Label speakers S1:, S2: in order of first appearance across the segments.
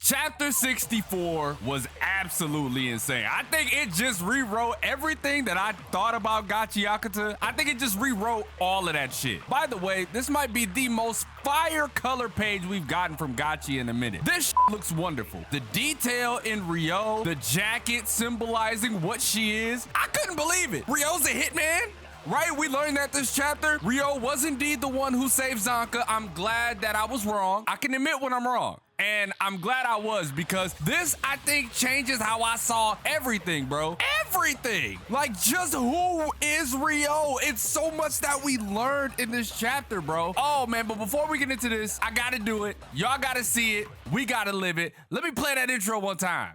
S1: Chapter 64 was absolutely insane. I think it just rewrote everything that I thought about Gachiakuta. I think it just rewrote all of that shit. By the way, this might be the most fire color page we've gotten from Gachi in a minute. This shit looks wonderful. The detail in Ryo, the jacket symbolizing what she is. I couldn't believe it. Ryo's a hitman? Right, we learned that this chapter, Ryo was indeed the one who saved Zanka. I'm glad that I was wrong. I can admit when I'm wrong. And I'm glad I was, because this, I think, changes how I saw everything, bro. Everything. Like, just who is Ryo? It's so much that we learned in this chapter, bro. Oh, man, but before we get into this, I gotta do it. Y'all gotta see it. We gotta live it. Let me play that intro one time.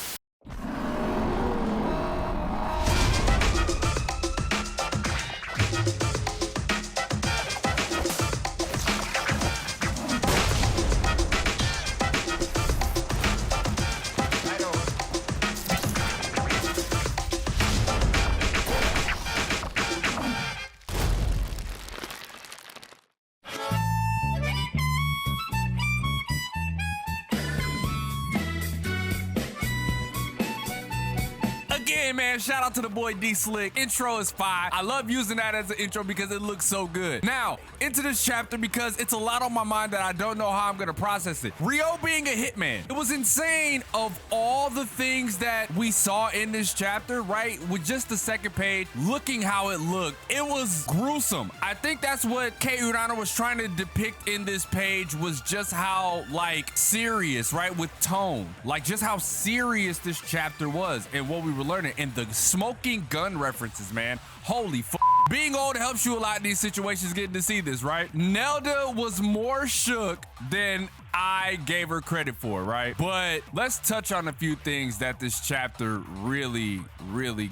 S1: Again, man, shout out to the boy D Slick. Intro is fire. I love using that as an intro because it looks so good. Now, into this chapter, because it's a lot on my mind that I don't know how I'm gonna process it. Ryo being a hitman. It was insane of all the things that we saw in this chapter, right? With just the second page, looking how it looked, it was gruesome. I think that's what Kei Urano was trying to depict in this page, was just how, like, serious, right? With tone. Like, just how serious this chapter was and what we were learning. And the smoking gun references, man. Holy f. Being old helps you a lot in these situations, getting to see this, right? Nelda was more shook than I gave her credit for, right? But let's touch on a few things that this chapter really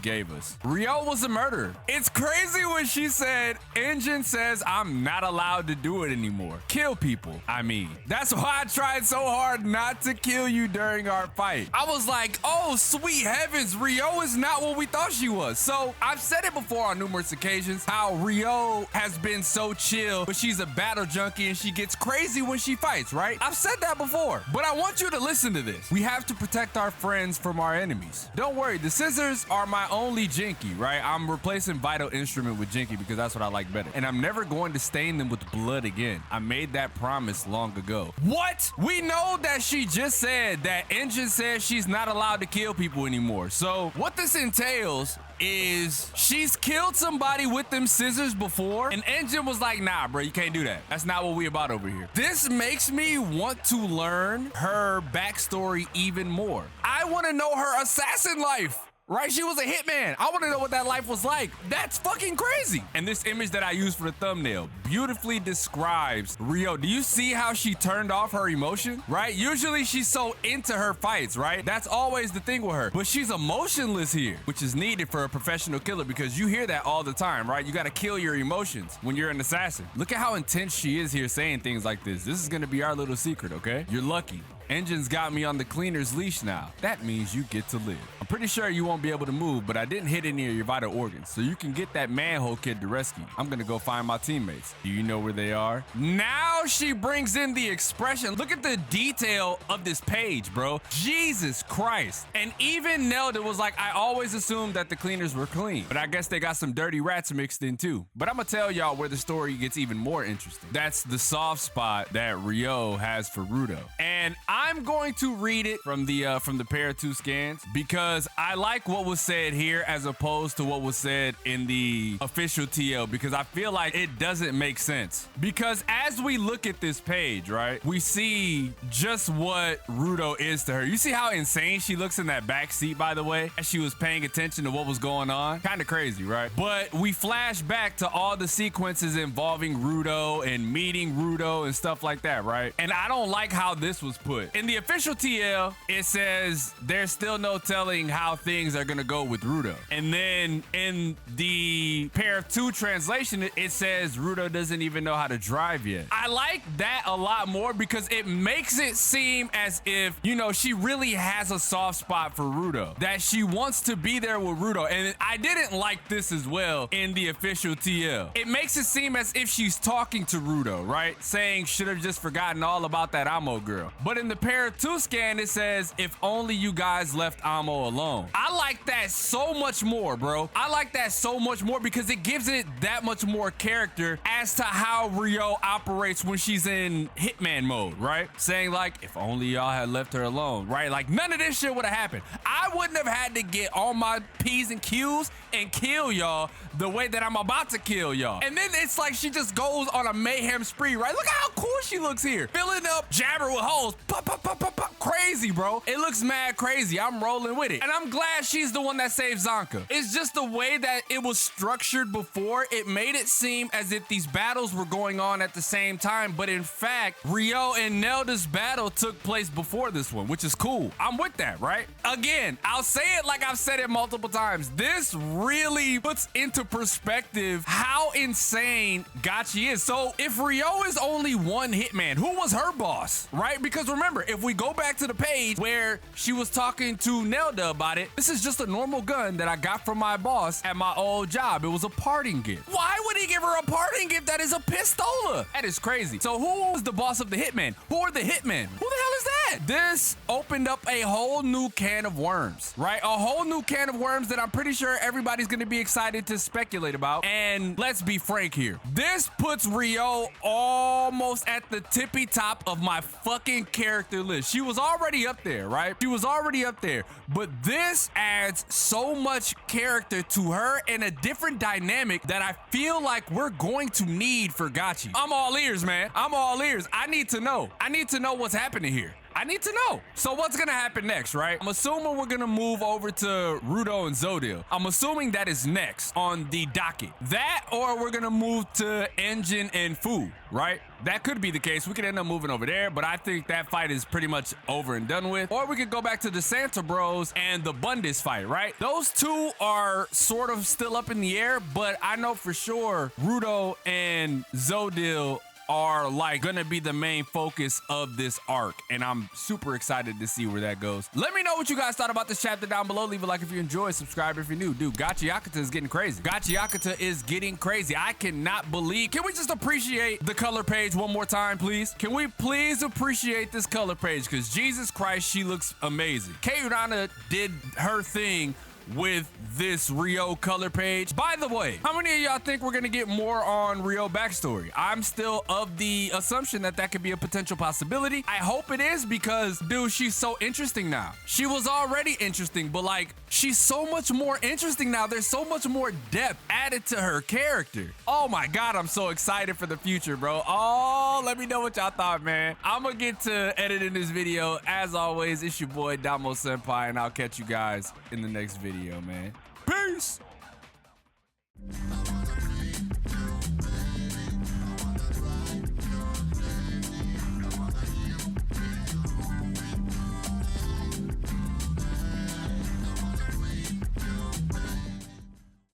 S1: gave us. Ryo was a murderer. It's crazy when she said, Engine says I'm not allowed to do it anymore. Kill people, I mean. That's why I tried so hard not to kill you during our fight. I was like, oh, sweet heavens, Ryo is not what we thought she was. So I've said it before on numerous occasions, how Ryo has been so chill, but she's a battle junkie and she gets crazy when she fights, right? I've said that before, but I want you to listen to this. We have to protect our friends from our enemies. Don't worry, the scissors are my only Jinky, right? I'm replacing Vital Instrument with Jinky because that's what I like better. And I'm never going to stain them with blood again. I made that promise long ago. What? We know that she just said that Engine says she's not allowed to kill people anymore. So what this entails is she's killed somebody with them scissors before, and Engine was like, nah, bro, you can't do that. That's not what we about over here. This makes me want to learn her backstory even more. I want to know her assassin life. Right? She was a hitman. I want to know what that life was like. That's fucking crazy. And this image that I used for the thumbnail beautifully describes Ryo. Do you see how she turned off her emotion? Right? Usually she's so into her fights, right? That's always the thing with her. But she's emotionless here, which is needed for a professional killer because you hear that all the time, right? You got to kill your emotions when you're an assassin. Look at how intense she is here saying things like this. This is going to be our little secret, okay? You're lucky. Engine's got me on the cleaner's leash now. That means you get to live. I'm pretty sure you won't be able to move, but I didn't hit any of your vital organs, so you can get that manhole kid to rescue. I'm gonna go find my teammates. Do you know where they are? Now she brings in the expression. Look at the detail of this page, bro. Jesus Christ. And even Nelda was like, I always assumed that the cleaners were clean, but I guess they got some dirty rats mixed in too. But I'm gonna tell y'all where the story gets even more interesting. That's the soft spot that Ryo has for Rudo. And I'm going to read it from the pair of two scans because I like what was said here as opposed to what was said in the official TL, because I feel like it doesn't make sense. Because as we look at this page, right, we see just what Rudo is to her. You see how insane she looks in that back seat, by the way, as she was paying attention to what was going on. Kind of crazy, right? But we flash back to all the sequences involving Rudo and meeting Rudo and stuff like that, right? And I don't like how this was put. In the official TL, it says there's still no telling how things are gonna go with Rudo. And then in the pair of two translation, it says Rudo doesn't even know how to drive yet. I like that a lot more because it makes it seem as if, you know, she really has a soft spot for Rudo, that she wants to be there with Rudo. And I didn't like this as well in the official TL. It makes it seem as if she's talking to Rudo, right? Saying, should have just forgotten all about that Amo girl. But in the Para 2 scan, it says, if only you guys left Amo alone. I like that so much more, bro. I like that so much more because it gives it that much more character as to how Ryo operates when she's in Hitman mode, right? Saying like, if only y'all had left her alone, right? Like none of this shit would have happened. I wouldn't have had to get all my P's and Q's and kill y'all the way that I'm about to kill y'all. And then it's like she just goes on a mayhem spree, right? Look how cool she looks here. Filling up Jabber with holes. Pop, pop, pop, pop, pop. Crazy, bro. It looks mad crazy. I'm rolling with it. And I'm glad she's the one that saved Zanka. It's just the way that it was structured before. It made it seem as if these battles were going on at the same time. But in fact, Ryo and Nelda's battle took place before this one, which is cool. I'm with that, right? Again, I'll say it like I've said it multiple times. This really puts into perspective how insane Gachi is. So if Ryo is only one hitman, who was her boss, right? Because remember, if we go back to the page where she was talking to Nelda about it, this is just a normal gun that I got from my boss at my old job. It was a parting gift. Why would he give her a parting gift that is a pistola? That is crazy. So who was the boss of the hitman? Who are the hitmen? Who the hell is that? This opened up a whole new can of worms, right? A whole new can of worms that I'm pretty sure everybody's gonna be excited to speculate about. And let's be frank here. This puts Ryo almost at the tippy top of my fucking character list. She was already up there, right? She was already up there. But this adds so much character to her and a different dynamic that I feel like we're going to need for Gachi. I'm all ears, man. I'm all ears. I need to know. I need to know what's happening here. I need to know. So what's gonna happen next, right? I'm assuming we're gonna move over to Rudo and Zodil. I'm assuming that is next on the docket. That or we're gonna move to Engine and Fu, right? That could be the case. We could end up moving over there, but I think that fight is pretty much over and done with. Or we could go back to the Santa Bros and the Bundis fight, right? Those two are sort of still up in the air, but I know for sure Rudo and Zodil are like gonna be the main focus of this arc, and I'm super excited to see where that goes. Let me know what you guys thought about this chapter down below. Leave a like if you enjoyed, subscribe if you're new. Dude, Gachiakuta is getting crazy. Gachiakuta is getting crazy. I cannot believe. Can we just appreciate the color page one more time, please? Can we please appreciate this color page? Because Jesus Christ, she looks amazing. Keirana did her thing with this Ryo color page. By the way, how many of y'all think we're gonna get more on Ryo backstory? I'm still of the assumption that that could be a potential possibility. I hope it is because, dude, she's so interesting now. She was already interesting, but like, she's so much more interesting now. There's so much more depth added to her character. Oh my God, I'm so excited for the future, bro. Oh, let me know what y'all thought, man. I'm gonna get to editing this video. As always, it's your boy, xDomoSenpaix, and I'll catch you guys in the next video, man. Peace!